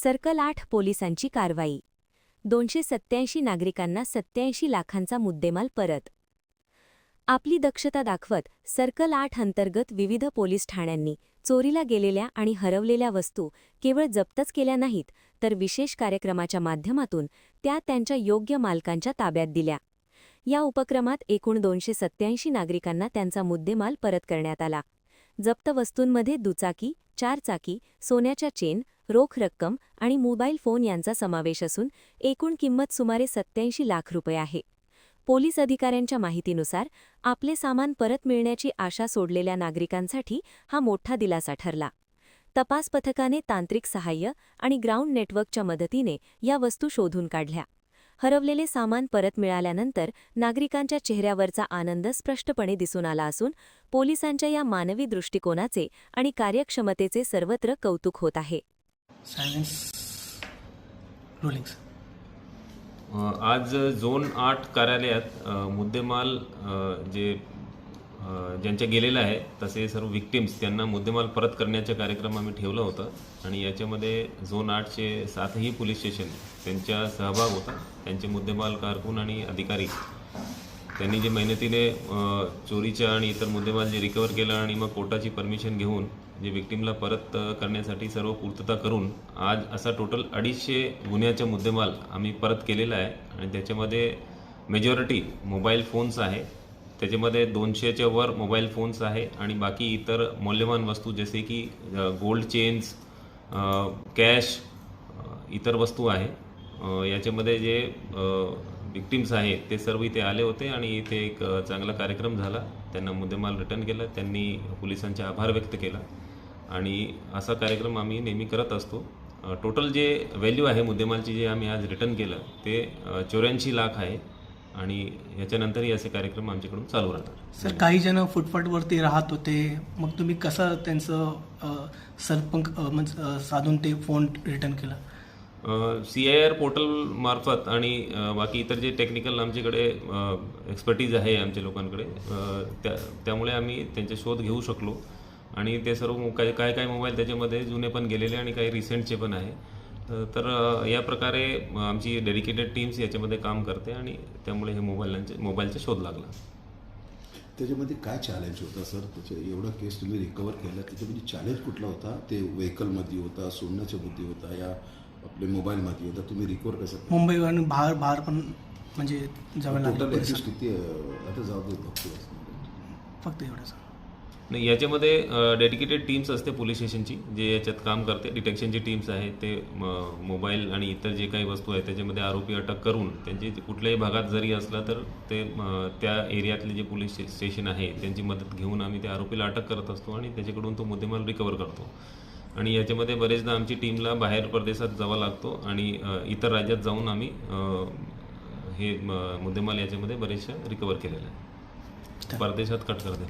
Circle 8 पोलिसांची कारवाई. 287 नागरिकांना 87 लाखांचा मुद्देमाल परत. आपली दक्षता दाखवत सर्कल 8 अंतर्गत विविध पोलीस ठाण्यांनी चोरीला गेलेल्या आणि हरवलेल्या वस्तू केवळ जप्तच केल्या नाहीत, तर विशेष कार्यक्रमाच्या माध्यमातून त्या त्यांच्या योग्य मालकांच्या ताब्यात दिल्या. या उपक्रमात एकूण 287 नागरिकांना त्यांचा मुद्देमाल परत करण्यात आला. जप्त वस्तूंमध्ये दुचाकी, 4 चाकी, सोन्याच्या चेन, रोख रक्कम आणि मोबाईल फोन यांचा समावेश असून एकूण किंमत सुमारे 87 लाख रुपये आहे. पोलीस अधिकाऱ्यांच्या माहितीनुसार आपले सामान परत मिळण्याची आशा सोडलेल्या नागरिकांसाठी हा मोठा दिलासा ठरला. तपास पथकाने तांत्रिक सहाय्य आणि ग्राउंड नेटवर्कच्या मदतीने या वस्तू शोधून काढल्या. हरवलेले सामान परत मिळाल्यानंतर नागरिकांच्या चेहऱ्यावरचा आनंद स्पष्टपणे दिसून आला असून पोलिसांच्या या मानवी दृष्टिकोनाचे आणि कार्यक्षमतेचे सर्वत्र कौतुक होत आहे. आज झोन 8 कार्यालयात मुद्देमाल ज्यांच्या गेलेला आहे तसे सर्व विक्टिम्स त्यांना मुद्देमाल परत करण्याचा कार्यक्रम आम्ही ठेवला होता आणि याच्यामध्ये झोन 8चे 7ही पोलीस स्टेशन त्यांचा सहभाग होता. त्यांचे मुद्देमाल कारकून आणि अधिकारी त्यांनी जे मेहनतीने चोरीच्या आणि इतर मुद्देमाल जे रिकवर केला आणि मग कोर्टाची परमिशन घेऊन जे विक्टिमला परत करण्यासाठी सर्व पूर्तता करून आज असा टोटल 250 गुन्ह्याचा मुद्देमाल आम्ही परत केलेला आहे आणि त्याच्यामध्ये मेजॉरिटी मोबाईल फोन्स आहे. त्याच्यामध्ये 200च्या वर मोबाईल फोन्स आहे आणि बाकी इतर मौल्यवान वस्तू जसे की गोल्ड चेन्स, कॅश, इतर वस्तू आहे. याच्यामध्ये जे विक्टिम्स आहे ते सर्व इथे आले होते आणि इथे एक चांगला कार्यक्रम झाला. त्यांना मुद्देमाल रिटर्न केला, त्यांनी पोलिसांचे आभार व्यक्त केला आणि असा कार्यक्रम आम्ही नेहमी करत असतो. टोटल जे व्हॅल्यू आहे मुद्देमालची जे आम्ही आज रिटर्न केलं ते 84 लाख आहे आणि याच्यानंतरही असे कार्यक्रम आमच्याकडून चालू राहतात. सर, काही जण फुटपाथवरती राहत होते, मग तुम्ही कसं त्यांचं साधून ते फोन रिटर्न केला? CIR पोर्टल मार्फत आणि बाकी इतर जे टेक्निकल आमच्याकडे एक्सपर्टीज आहे आमच्या लोकांकडे, त्यामुळे आम्ही त्यांचे शोध घेऊ शकलो आणि ते सर्व काय मोबाईल त्याच्यामध्ये जुने पण गेलेले आणि काही रिसेंटचे पण आहे. तर या प्रकारे आमची डेडिकेटेड टीम्स याच्यामध्ये काम करते आणि त्यामुळे हे मोबाईलचा शोध लागला. त्याच्यामध्ये काय चॅलेंज होता सर? एवढा केस तुम्ही रिकवर केला, त्याच्यामध्ये चॅलेंज कुठला होता? ते व्हेकलमध्ये होता, सोडण्याच्या बुद्धी होता, या आपले मोबाईलमध्ये होता? तुम्ही रिकवर कसं? मुंबई आणि बाहेर पण म्हणजे जावं लागलं. टोटल किती आता जाऊ फक्त एवढंच नाही, याच्यामध्ये डेडिकेटेड टीम्स असते पोलीस स्टेशनची जे याच्यात काम करते. डिटेक्शनची टीम्स आहे ते मोबाईल आणि इतर जे काही वस्तू आहे त्याच्यामध्ये आरोपी अटक करून त्यांची कुठल्याही भागात जरी असला तर ते त्या एरियातले जे पोलीस स्टेशन आहे त्यांची मदत घेऊन आम्ही त्या आरोपीला अटक करत असतो आणि त्याच्याकडून तो मुद्देमाल रिकवर करतो. आणि याच्यामध्ये बरेचदा आमची टीमला बाहेर परदेशात जावं लागतो आणि इतर राज्यात जाऊन आम्ही हे मुद्देमाल याच्यामध्ये बरेचशा रिकवर केलेला आहे. परदेशात कट करते.